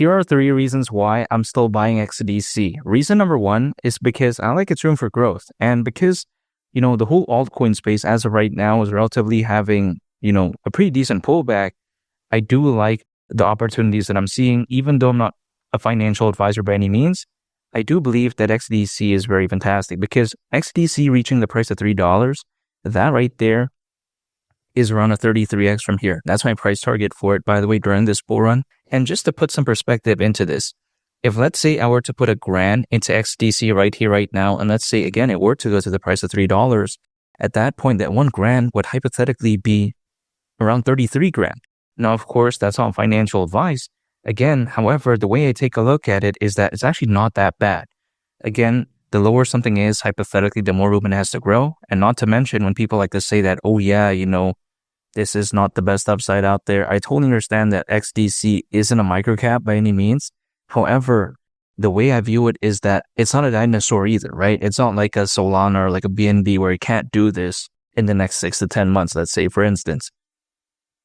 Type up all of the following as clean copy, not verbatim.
here are 3 reasons why I'm still buying XDC. Reason number 1 is because I like its room for growth. And because, the whole altcoin space as of right now is relatively having, a pretty decent pullback. I do like the opportunities that I'm seeing, even though I'm not a financial advisor by any means. I do believe that XDC is very fantastic because XDC reaching the price of $3, that right there is around a 33x from here. That's my price target for it, by the way, during this bull run. And just to put some perspective into this, if let's say I were to put $1,000 into XDC right here, right now, and let's say again, it were to go to the price of $3, at that point, that $1,000 would hypothetically be around 33 grand. Now, of course, that's all financial advice. Again, however, the way I take a look at it is that it's actually not that bad. Again, the lower something is, hypothetically, the more room it has to grow. And not to mention when people like to say that, oh yeah, this is not the best upside out there. I totally understand that XDC isn't a microcap by any means. However, the way I view it is that it's not a dinosaur either, right? It's not like a Solana or like a BNB where it can't do this in the next 6 to 10 months, let's say, for instance.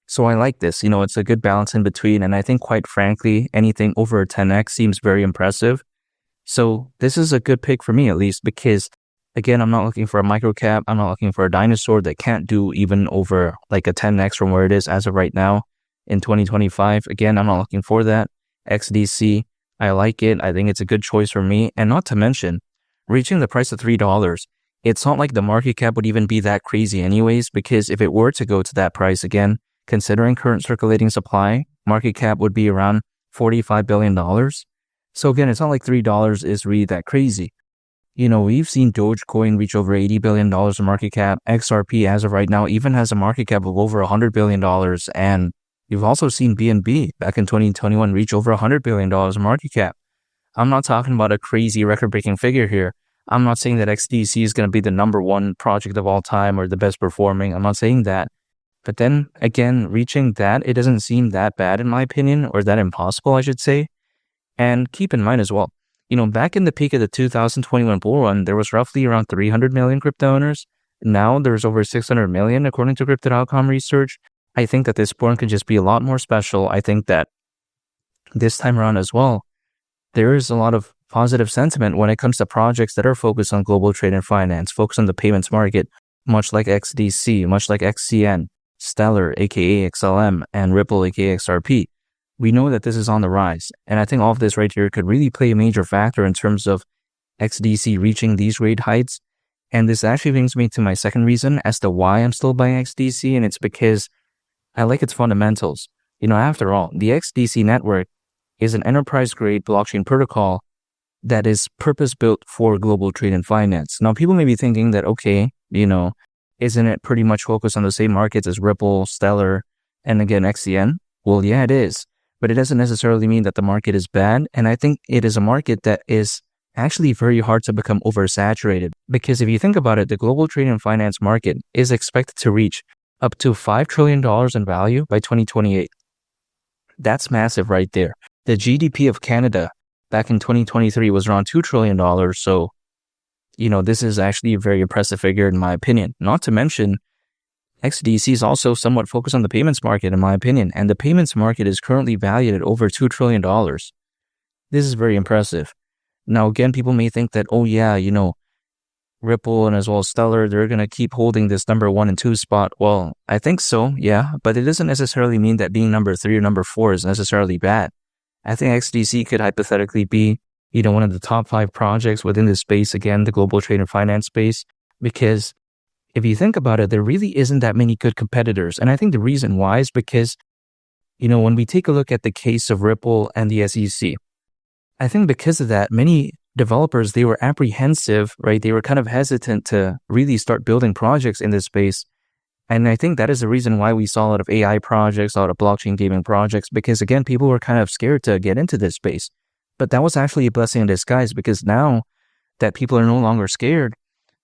So I like this. It's a good balance in between. And I think, quite frankly, anything over a 10x seems very impressive. So this is a good pick for me, at least, because again, I'm not looking for a microcap. I'm not looking for a dinosaur that can't do even over like a 10x from where it is as of right now in 2025. Again, I'm not looking for that. XDC, I like it. I think it's a good choice for me. And not to mention, reaching the price of $3, it's not like the market cap would even be that crazy anyways, because if it were to go to that price again, considering current circulating supply, market cap would be around $45 billion. So again, it's not like $3 is really that crazy. We've seen Dogecoin reach over $80 billion in market cap. XRP, as of right now, even has a market cap of over $100 billion. And you've also seen BNB back in 2021 reach over $100 billion in market cap. I'm not talking about a crazy record-breaking figure here. I'm not saying that XDC is going to be the number 1 project of all time or the best performing. I'm not saying that. But then again, reaching that, it doesn't seem that bad in my opinion, or that impossible, I should say. And keep in mind as well, back in the peak of the 2021 bull run, there was roughly around 300 million crypto owners. Now there's over 600 million according to Crypto.com research. I think that this bull run could just be a lot more special. I think that this time around as well, there is a lot of positive sentiment when it comes to projects that are focused on global trade and finance, focused on the payments market, much like XDC, much like XCN, Stellar, aka XLM, and Ripple, aka XRP. We know that this is on the rise. And I think all of this right here could really play a major factor in terms of XDC reaching these rate heights. And this actually brings me to my second reason as to why I'm still buying XDC. And it's because I like its fundamentals. After all, the XDC network is an enterprise-grade blockchain protocol that is purpose-built for global trade and finance. Now, people may be thinking that, okay, isn't it pretty much focused on the same markets as Ripple, Stellar, and again, XCN? Well, yeah, it is. But it doesn't necessarily mean that the market is bad. And I think it is a market that is actually very hard to become oversaturated. Because if you think about it, the global trade and finance market is expected to reach up to $5 trillion in value by 2028. That's massive right there. The GDP of Canada back in 2023 was around $2 trillion. So, this is actually a very impressive figure in my opinion. Not to mention, XDC is also somewhat focused on the payments market, in my opinion, and the payments market is currently valued at over $2 trillion. This is very impressive. Now, again, people may think that, oh yeah, Ripple and as well as Stellar, they're going to keep holding this number 1 and 2 spot. Well, I think so, yeah, but it doesn't necessarily mean that being number 3 or number 4 is necessarily bad. I think XDC could hypothetically be, one of the top 5 projects within this space, again, the global trade and finance space, because if you think about it, there really isn't that many good competitors. And I think the reason why is because, when we take a look at the case of Ripple and the SEC, I think because of that, many developers, they were apprehensive, right? They were kind of hesitant to really start building projects in this space. And I think that is the reason why we saw a lot of AI projects, a lot of blockchain gaming projects, because again, people were kind of scared to get into this space. But that was actually a blessing in disguise, because now that people are no longer scared,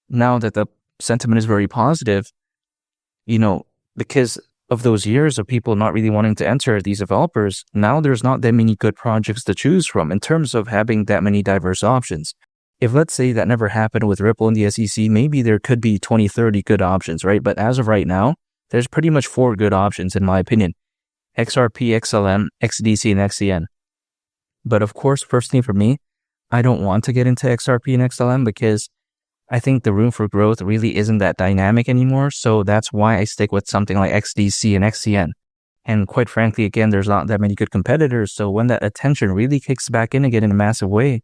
now that the sentiment is very positive, because of those years of people not really wanting to enter, these developers, now there's not that many good projects to choose from in terms of having that many diverse options. If let's say that never happened with Ripple and the SEC, maybe there could be 20, 30 good options, right? But as of right now, there's pretty much 4 good options in my opinion. XRP, XLM, XDC, and XCN. But of course, personally for me, I don't want to get into XRP and XLM because I think the room for growth really isn't that dynamic anymore. So that's why I stick with something like XDC and XCN. And quite frankly, again, there's not that many good competitors. So when that attention really kicks back in again in a massive way,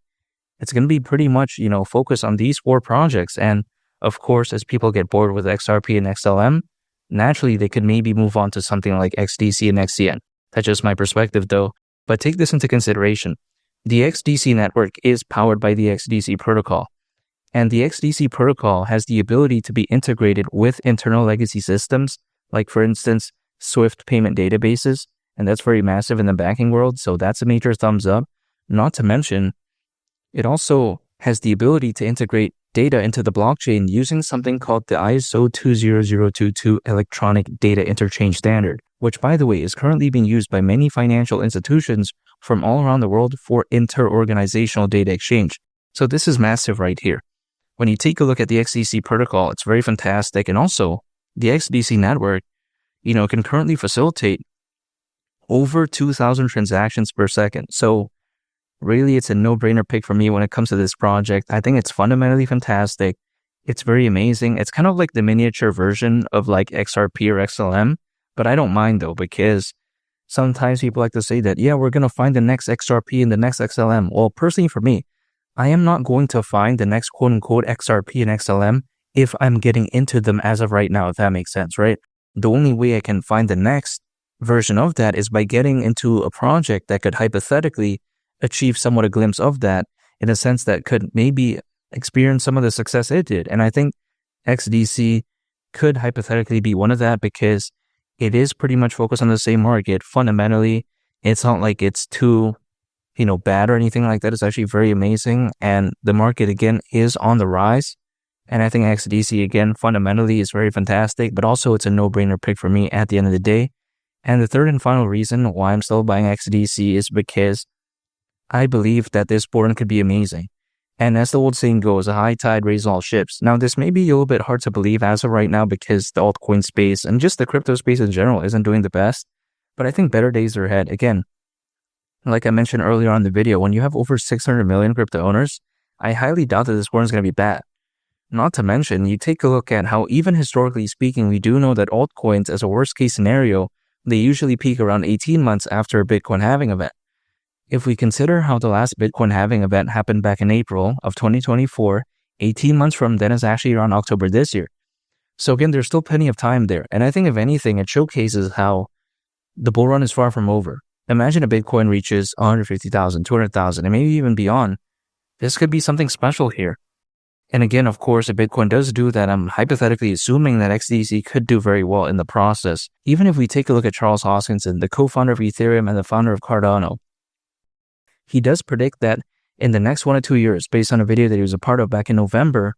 it's going to be pretty much, focused on these 4 projects. And of course, as people get bored with XRP and XLM, naturally, they could maybe move on to something like XDC and XCN. That's just my perspective though. But take this into consideration. The XDC network is powered by the XDC protocol. And the XDC protocol has the ability to be integrated with internal legacy systems, like for instance, Swift payment databases. And that's very massive in the banking world. So that's a major thumbs up. Not to mention, it also has the ability to integrate data into the blockchain using something called the ISO 20022 Electronic Data Interchange Standard, which, by the way, is currently being used by many financial institutions from all around the world for inter-organizational data exchange. So this is massive right here. When you take a look at the XDC protocol, it's very fantastic. And also, the XDC network, can currently facilitate over 2,000 transactions per second. So really, it's a no-brainer pick for me when it comes to this project. I think it's fundamentally fantastic. It's very amazing. It's kind of like the miniature version of like XRP or XLM, but I don't mind though, because sometimes people like to say that, yeah, we're going to find the next XRP and the next XLM. Well, personally for me, I am not going to find the next quote-unquote XRP and XLM if I'm getting into them as of right now, if that makes sense, right? The only way I can find the next version of that is by getting into a project that could hypothetically achieve somewhat a glimpse of that, in a sense that could maybe experience some of the success it did. And I think XDC could hypothetically be one of that, because it is pretty much focused on the same market. Fundamentally, it's not like it's too, bad or anything like that. It's actually very amazing. And the market, again, is on the rise. And I think XDC, again, fundamentally is very fantastic, but also it's a no-brainer pick for me at the end of the day. And the third and final reason why I'm still buying XDC is because I believe that this bull run could be amazing. And as the old saying goes, a high tide raises all ships. Now, this may be a little bit hard to believe as of right now because the altcoin space and just the crypto space in general isn't doing the best. But I think better days are ahead. Again, like I mentioned earlier on in the video, when you have over 600 million crypto owners, I highly doubt that this bull run is going to be bad. Not to mention, you take a look at how even historically speaking, we do know that altcoins, as a worst case scenario, they usually peak around 18 months after a Bitcoin halving event. If we consider how the last Bitcoin halving event happened back in April of 2024, 18 months from then is actually around October this year. So again, there's still plenty of time there. And I think if anything, it showcases how the bull run is far from over. Imagine a Bitcoin reaches 150,000, 200,000, and maybe even beyond. This could be something special here. And again, of course, if Bitcoin does do that, I'm hypothetically assuming that XDC could do very well in the process. Even if we take a look at Charles Hoskinson, the co-founder of Ethereum and the founder of Cardano, he does predict that in the next 1 or 2 years, based on a video that he was a part of back in November,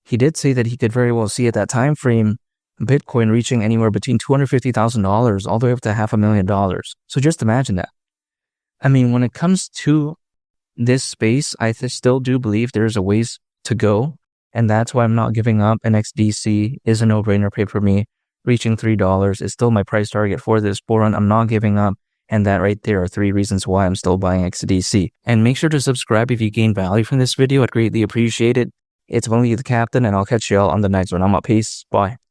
he did say that he could very well see at that time frame Bitcoin reaching anywhere between $250,000 all the way up to $500,000. So just imagine that. I mean, when it comes to this space, I still do believe there's a ways to go, and that's why I'm not giving up. And XDC is a no-brainer pick for me. Reaching $3 is still my price target for this bull run. I'm not giving up. And that right there are 3 reasons why I'm still buying XDC. And make sure to subscribe if you gain value from this video. I'd greatly appreciate it. It's only the captain, and I'll catch y'all on the next one. I'm out. Peace. Bye.